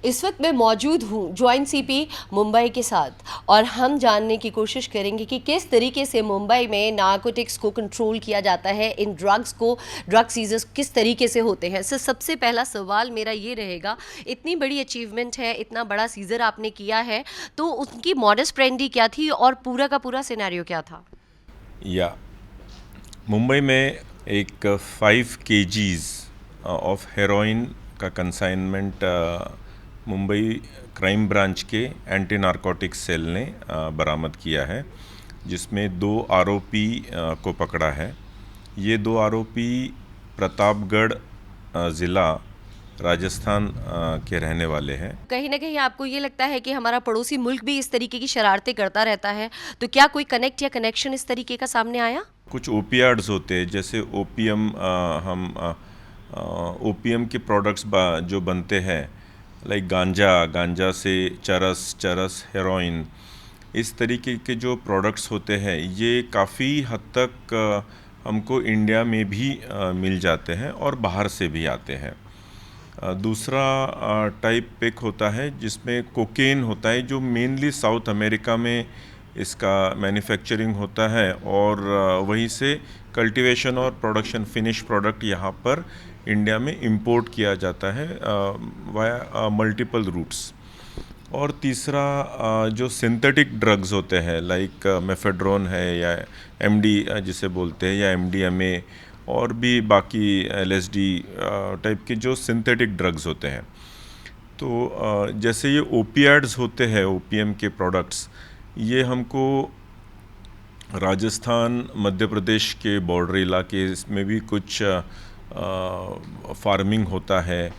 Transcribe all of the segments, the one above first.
इस वक्त मैं मौजूद हूँ जॉइंट सीपी मुंबई के साथ और हम जानने की कोशिश करेंगे कि किस तरीके से मुंबई में नारकोटिक्स को कंट्रोल किया जाता है, इन ड्रग सीजर्स किस तरीके से होते हैं। सर, सबसे पहला सवाल मेरा ये रहेगा, इतनी बड़ी अचीवमेंट है, इतना बड़ा सीजर आपने किया है, तो उनकी मॉडस फ्रेंडी क्या थी और पूरा का पूरा सिनेरियो क्या था? या मुंबई में एक 5 kgs ऑफ हेरोइन का कंसाइनमेंट मुंबई क्राइम ब्रांच के एंटी नारकोटिक्स सेल ने बरामद किया है, जिसमें 2 आरोपी को पकड़ा है। ये 2 आरोपी प्रतापगढ़ ज़िला राजस्थान के रहने वाले हैं। कहीं ना कहीं आपको ये लगता है कि हमारा पड़ोसी मुल्क भी इस तरीके की शरारतें करता रहता है, तो क्या कोई कनेक्ट या कनेक्शन इस तरीके का सामने आया? कुछ ओपियाड्स होते हैं, जैसे ओपीएम, हम ओपीएम के प्रोडक्ट्स जो बनते हैं, लाइक गांजा से चरस हेरोइन, इस तरीके के जो प्रोडक्ट्स होते हैं ये काफ़ी हद तक हमको इंडिया में भी मिल जाते हैं और बाहर से भी आते हैं। दूसरा टाइप एक होता है जिसमें कोकेन होता है, जो मेनली साउथ अमेरिका में इसका मैन्युफैक्चरिंग होता है और वहीं से कल्टीवेशन और प्रोडक्शन फिनिश प्रोडक्ट यहाँ पर इंडिया में इंपोर्ट किया जाता है वाया मल्टीपल रूट्स। और तीसरा जो सिंथेटिक ड्रग्स होते हैं, लाइक मेफेड्रोन है या एमडी जिसे बोलते हैं, या एमडीएमए, और भी बाकी एलएसडी टाइप के जो सिंथेटिक ड्रग्स होते हैं। तो जैसे ये ओपियाड्स होते हैं, ओपीएम के प्रोडक्ट्स, ये हमको राजस्थान मध्य प्रदेश के बॉर्डर इलाके में भी कुछ फार्मिंग होता है।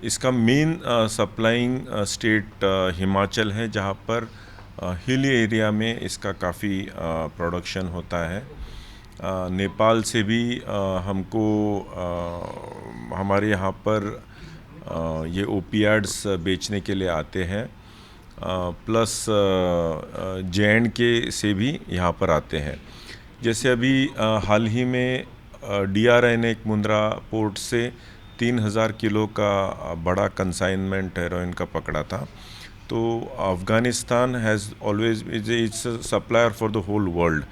इसका मेन सप्लाइंग स्टेट हिमाचल है, जहाँ पर हिली एरिया में इसका काफ़ी प्रोडक्शन होता है। नेपाल से भी हमको हमारे यहाँ पर ये ओपियाड्स बेचने के लिए आते हैं, प्लस JNK से भी यहाँ पर आते हैं। जैसे अभी हाल ही में DRI ने एक मुंद्रा पोर्ट से 3000 किलो का बड़ा कंसाइनमेंट हेरोइन का पकड़ा था। तो Afghanistan has always its supplier for the whole world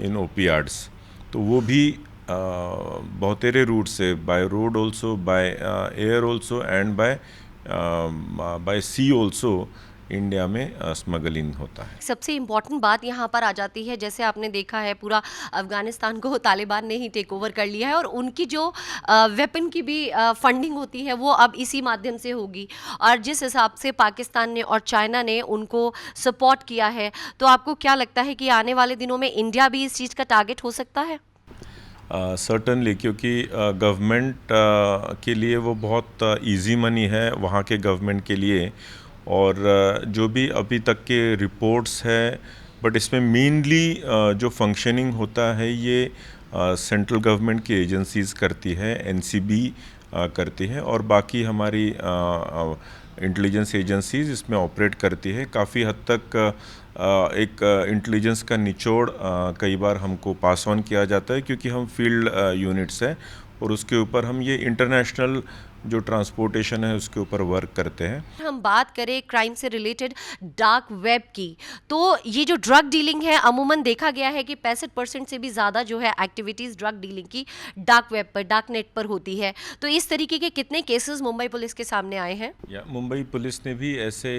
in opiates. तो वो भी बहुत सारे रूट से, by road also, by air also, and by sea also India में स्मगलिंग होता है। सबसे इम्पॉर्टेंट बात यहाँ पर आ जाती है, जैसे आपने देखा है पूरा अफ़गानिस्तान को तालिबान ने ही टेक ओवर कर लिया है और उनकी जो वेपन की भी फंडिंग होती है वो अब इसी माध्यम से होगी, और जिस हिसाब से पाकिस्तान ने और चाइना ने उनको सपोर्ट किया है, तो आपको क्या लगता है कि आने वाले दिनों में इंडिया भी इस चीज़ का टारगेट हो सकता है? सर्टनली, क्योंकि गवर्नमेंट के लिए वो बहुत इजी मनी है वहाँ के गवर्नमेंट के लिए। और जो भी अभी तक के रिपोर्ट्स है, बट इसमें मेनली जो फंक्शनिंग होता है ये सेंट्रल गवर्नमेंट की एजेंसीज़ करती है, NCB करती है, और बाकी हमारी इंटेलिजेंस एजेंसीज इसमें ऑपरेट करती है। काफ़ी हद तक एक इंटेलिजेंस का निचोड़ कई बार हमको पास ऑन किया जाता है, क्योंकि हम फील्ड यूनिट्स हैं और उसके ऊपर हम ये इंटरनेशनल जो ट्रांसपोर्टेशन है उसके ऊपर वर्क करते हैं। हम बात करें क्राइम से रिलेटेड डार्क वेब की, तो ये जो ड्रग डीलिंग है, अमूमन देखा गया है कि 65% से भी ज़्यादा जो है एक्टिविटीज़ ड्रग डीलिंग की डार्क वेब पर, डार्क नेट पर होती है। तो इस तरीके के कितने केसेस मुंबई पुलिस के सामने आए हैं? या मुंबई पुलिस ने भी ऐसे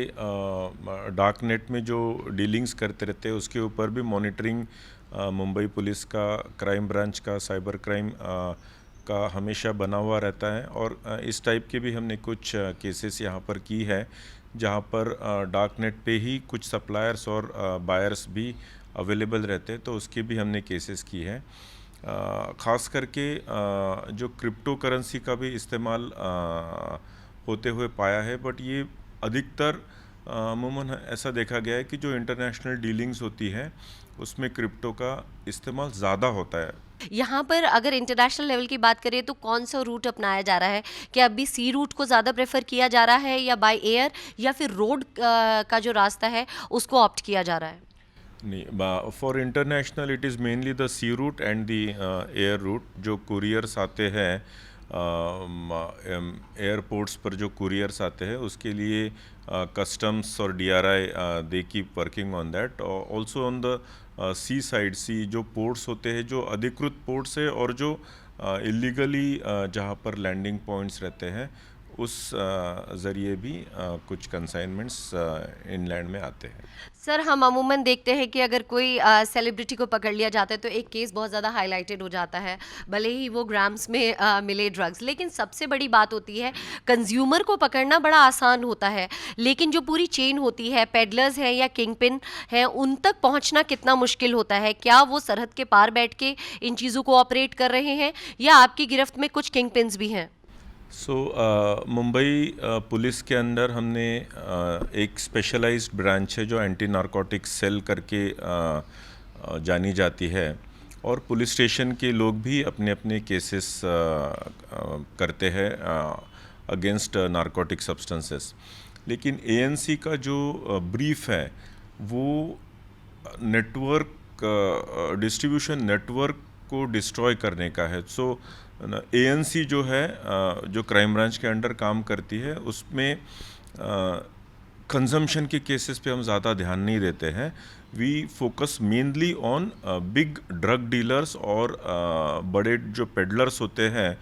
डार्क नेट में जो डीलिंग्स करते रहते हैं उसके ऊपर भी मॉनिटरिंग मुंबई पुलिस का, क्राइम ब्रांच का, साइबर क्राइम का हमेशा बना हुआ रहता है। और इस टाइप के भी हमने कुछ केसेस यहाँ पर की है, जहाँ पर डार्क नेट पे ही कुछ सप्लायर्स और बायर्स भी अवेलेबल रहते हैं, तो उसके भी हमने केसेस की है। ख़ास करके जो क्रिप्टो करेंसी का भी इस्तेमाल होते हुए पाया है, बट ये अधिकतर अमूमन ऐसा देखा गया है कि जो इंटरनेशनल डीलिंग्स होती है उसमें क्रिप्टो का इस्तेमाल ज़्यादा होता है। यहाँ पर अगर इंटरनेशनल लेवल की बात करें तो कौन सा रूट अपनाया जा रहा है? क्या अभी सी रूट को ज़्यादा प्रेफर किया जा रहा है, या बाय एयर, या फिर रोड का जो रास्ता है उसको ऑप्ट किया जा रहा है? नहीं, for international it is mainly the sea route and the air route. जो कुरियर्स आते हैं एयरपोर्ट्स पर जो कुरियर्स आते हैं उसके लिए कस्टम्स और DRI they keep working on that. Also on the sea side, sea जो पोर्ट्स होते हैं, जो अधिकृत पोर्ट्स है और जो इलीगली जहाँ पर लैंडिंग पॉइंट्स रहते हैं, उस ज़रिए भी कुछ कंसाइनमेंट्स इनलैंड में आते हैं। सर, हम अमूमन देखते हैं कि अगर कोई सेलिब्रिटी को पकड़ लिया जाता है तो एक केस बहुत ज़्यादा हाईलाइटेड हो जाता है, भले ही वो ग्राम्स में मिले ड्रग्स। लेकिन सबसे बड़ी बात होती है, कंज्यूमर को पकड़ना बड़ा आसान होता है, लेकिन जो पूरी चेन होती है, पेडलर्स हैं या किंगपिन हैं, उन तक पहुंचना कितना मुश्किल होता है। क्या वो सरहद के पार बैठ के इन चीज़ों को ऑपरेट कर रहे हैं, या आपकी गिरफ्त में कुछ किंगपिन्स भी हैं? मुंबई पुलिस के अंदर हमने एक स्पेशलाइज्ड ब्रांच है जो एंटी नारकोटिक्स सेल करके जानी जाती है, और पुलिस स्टेशन के लोग भी अपने अपने केसेस करते हैं अगेंस्ट नारकोटिक सब्सटेंसेस। लेकिन एएनसी का जो ब्रीफ है वो नेटवर्क, डिस्ट्रीब्यूशन नेटवर्क को डिस्ट्रॉय करने का है। एएनसी जो है, जो क्राइम ब्रांच के अंडर काम करती है, उसमें कंजम्पशन के केसेस पे हम ज़्यादा ध्यान नहीं देते हैं। We focus mainly on big drug dealers और बड़े जो पेडलर्स होते हैं।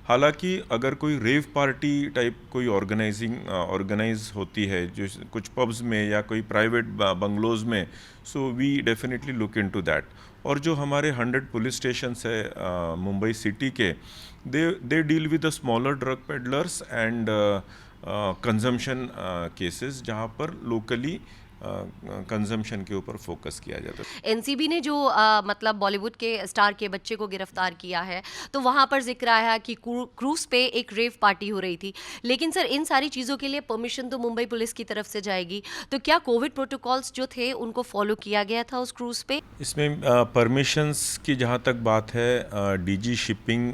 हालांकि अगर कोई रेव पार्टी टाइप कोई ऑर्गेनाइज होती है जो कुछ पब्स में या कोई प्राइवेट बंगलोज में, so we definitely look into that. और जो हमारे 100 पुलिस स्टेशंस है मुंबई सिटी के, they deal with the smaller drug peddlers and consumption cases, जहाँ पर लोकली कंजम्पशन के ऊपर फोकस किया जाता है। एनसीबी ने जो मतलब बॉलीवुड के स्टार के बच्चे को गिरफ्तार किया है, तो वहाँ पर जिक्र आया कि क्रूज पे एक रेव पार्टी हो रही थी। लेकिन सर, इन सारी चीज़ों के लिए परमिशन तो मुंबई पुलिस की तरफ से जाएगी, तो क्या कोविड प्रोटोकॉल्स जो थे उनको फॉलो किया गया था उस क्रूज पे? इसमें परमिशंस की जहाँ तक बात है, डीजी शिपिंग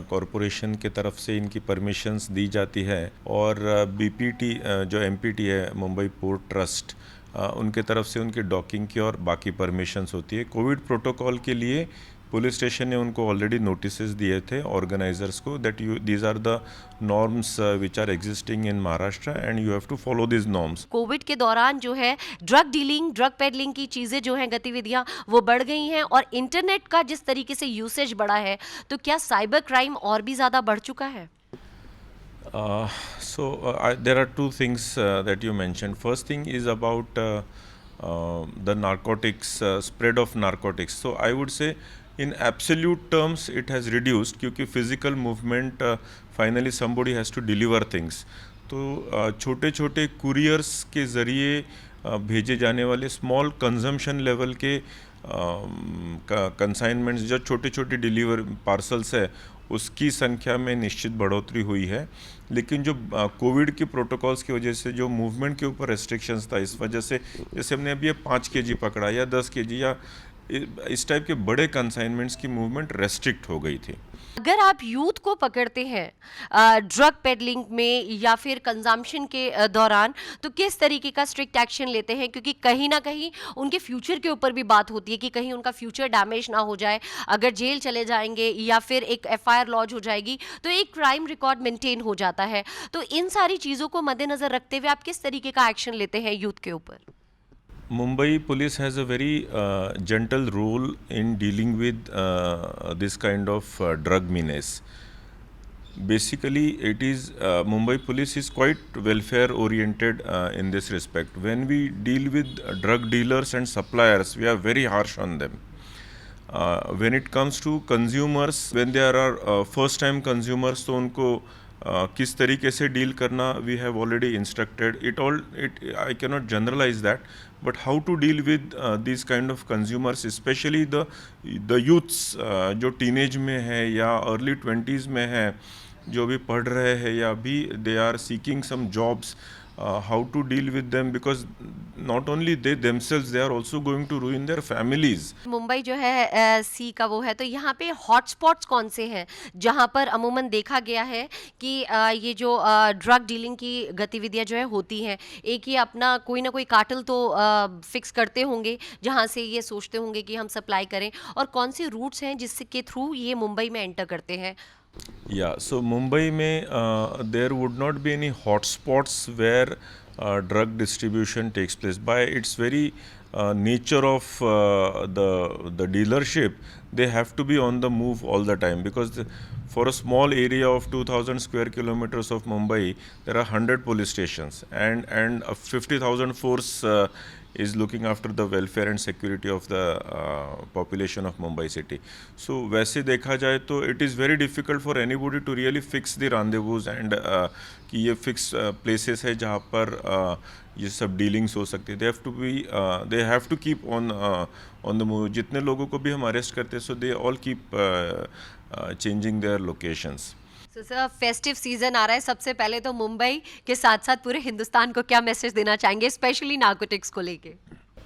कॉरपोरेशन के तरफ से इनकी परमिशंस दी जाती है, और बीपीटी जो एमपीटी है, मुंबई पोर्ट ट्रस्ट, उनके तरफ से उनकी डॉकिंग की और बाकी परमिशंस होती है। कोविड प्रोटोकॉल के लिए पुलिस स्टेशन ने उनको ऑलरेडी नोटिसेस दिए थे ऑर्गेनाइजर्स को, that these are the norms which are existing in Maharashtra and you have to follow this norms. COVID के दौरान जो है ड्रग डीलिंग, ड्रग पेडलिंग की चीज़ें जो हैं, गतिविधियां वो बढ़ गई हैं, और इंटरनेट का जिस तरीके से यूसेज बढ़ा है, तो क्या साइबर क्राइम और भी ज़्यादा बढ़ चुका है? There are two things that you mentioned. First thing is about the narcotics, spread of narcotics. So I would say in absolute terms it has reduced, क्योंकि physical movement, finally somebody has to deliver things. तो छोटे छोटे couriers के ज़रिए भेजे जाने वाले small consumption level के कंसाइनमेंट्स, जो छोटे छोटे डिलीवर पार्सल्स है, उसकी संख्या में निश्चित बढ़ोतरी हुई है। लेकिन जो कोविड के प्रोटोकॉल्स की वजह से जो मूवमेंट के ऊपर रेस्ट्रिक्शंस था, इस वजह से जैसे हमने अभी 5 केजी पकड़ा या 10 केजी या इस टाइप के बड़े कंसाइनमेंट्स की मूवमेंट रेस्ट्रिक्ट हो गई थी। अगर आप यूथ को पकड़ते हैं ड्रग पेडलिंग में या फिर कंजम्पशन के दौरान, तो किस तरीके का स्ट्रिक्ट एक्शन लेते हैं? क्योंकि कहीं ना कहीं उनके फ्यूचर के ऊपर भी बात होती है कि कहीं उनका फ्यूचर डैमेज ना हो जाए। अगर जेल चले जाएंगे या फिर एक एफआईआर लॉन्च हो जाएगी, तो एक क्राइम रिकॉर्ड मेंटेन हो जाता है। तो इन सारी चीज़ों को मद्देनजर रखते हुए आप किस तरीके का एक्शन लेते हैं यूथ के ऊपर? Mumbai police has a very gentle role in dealing with this kind of drug menace. Basically, it is Mumbai police is quite welfare oriented in this respect. When we deal with drug dealers and suppliers, we are very harsh on them. When it comes to consumers, when there are first time consumers, तो उनको किस तरीके से deal करना, we have already instructed it I can not generalize that, but how to deal with this kind of consumers, specially the youths जो teenage में है या अर्ली 20s में है, जो भी पढ़ रहे हैं या अभी they are seeking some jobs, how to deal with them, because not only they themselves, they are also going to ruin their families. Mumbai जो है सी का वो है, तो यहाँ पे हॉटस्पॉट्स कौन से हैं जहाँ पर अमूमन देखा गया है कि ये जो ड्रग डीलिंग की गतिविधियाँ जो है होती हैं? एक ये अपना कोई ना कोई कार्टेल तो फिक्स करते होंगे जहाँ से ये सोचते होंगे कि हम सप्लाई करें, और कौन से रूट्स हैं जिसके थ्रू ये मुंबई में एंटर करते हैं? Yeah, so Mumbai mein there would not be any hotspots where drug distribution takes place. By its very nature of the dealership, they have to be on the move all the time because for a small area of 2,000 square kilometers of Mumbai, there are 100 police stations and a 50,000 force is looking after the welfare and security of the population of Mumbai city. So वैसे देखा जाए तो it is very difficult for anybody to really fix the rendezvous and कि ये fix places है जहाँ पर ये सब dealings हो सकती है. They have to keep on the move. जितने लोगों को भी हम arrest करते हैं, so they all keep changing their locations. So sir festive season आ रहा है, सबसे पहले तो मुंबई के साथ साथ पूरे हिंदुस्तान को क्या मैसेज देना चाहेंगे, स्पेशली नार्कोटिक्स को लेके?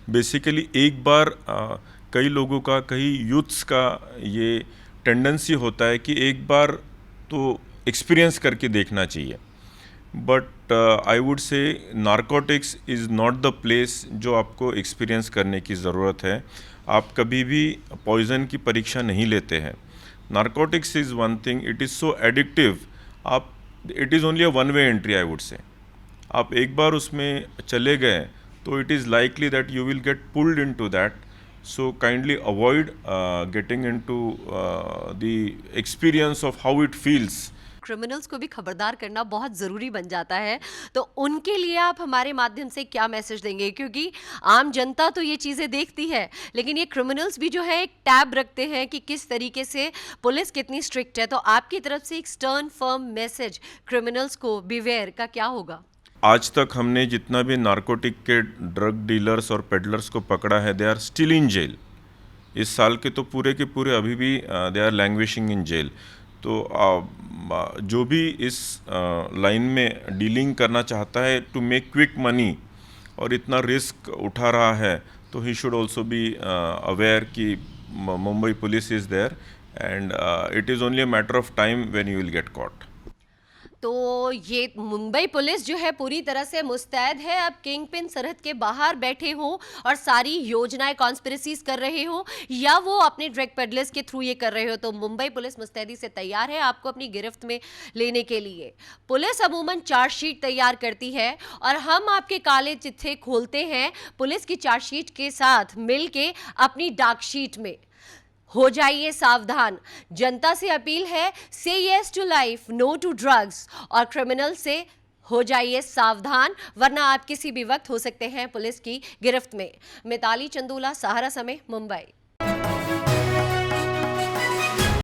बेसिकली एक बार कई लोगों का, कई यूथ्स का ये टेंडेंसी होता है कि एक बार तो एक्सपीरियंस करके देखना चाहिए. बट आई वुड से narcotics is not the place जो आपको एक्सपीरियंस करने की ज़रूरत है. आप कभी भी पॉइज़न की परीक्षा नहीं लेते हैं. Narcotics is one thing, it is so addictive. आप it is only a one way entry I would say. आप एक बार उसमें चले गए तो it is likely that you will get pulled into that. So kindly avoid getting into the experience of how it feels. Criminals को भी खबरदार करना बहुत ज़रूरी बन जाता है, तो उनके लिए आप हमारे माध्यम से क्या मैसेज देंगे? क्योंकि आम जनता तो ये चीज़ें देखती है, लेकिन ये क्रिमिनल्स भी जो है एक टैब रखते हैं कि किस तरीके से पुलिस कितनी स्ट्रिक्ट है. तो आपकी तरफ से एक स्टर्न फर्म मैसेज क्रिमिनल्स को बिवेयर का क्या होगा? आज तक हमने जितना भी नारकोटिक के ड्रग डीलर्स और पेडलर्स को पकड़ा है, they are still in jail. इस साल के तो पूरे के पूरे अभी भी they are languishing in jail. तो जो भी इस लाइन में डीलिंग करना चाहता है टू मेक क्विक मनी और इतना रिस्क उठा रहा है, तो he should also be aware कि Mumbai police is there and it is only a matter of time when you will get caught. तो ये मुंबई पुलिस जो है पूरी तरह से मुस्तैद है, अब किंग पिन सरहद के बाहर बैठे हों और सारी योजनाएं कॉन्स्पिरेसीज कर रहे हों, या वो अपने ड्रग पेडलर्स के थ्रू ये कर रहे हो, तो मुंबई पुलिस मुस्तैदी से तैयार है आपको अपनी गिरफ्त में लेने के लिए. पुलिस अमूमन चार्जशीट तैयार करती है और हम आपके काले चिट्ठे खोलते हैं पुलिस की चार्जशीट के साथ मिलके अपनी डार्कशीट में. हो जाइए सावधान. जनता से अपील है, से yes to life, no to drugs, और क्रिमिनल से हो जाइए सावधान, वरना आप किसी भी वक्त हो सकते हैं पुलिस की गिरफ्त में. मिताली चंदूला, सहारा समय, मुंबई.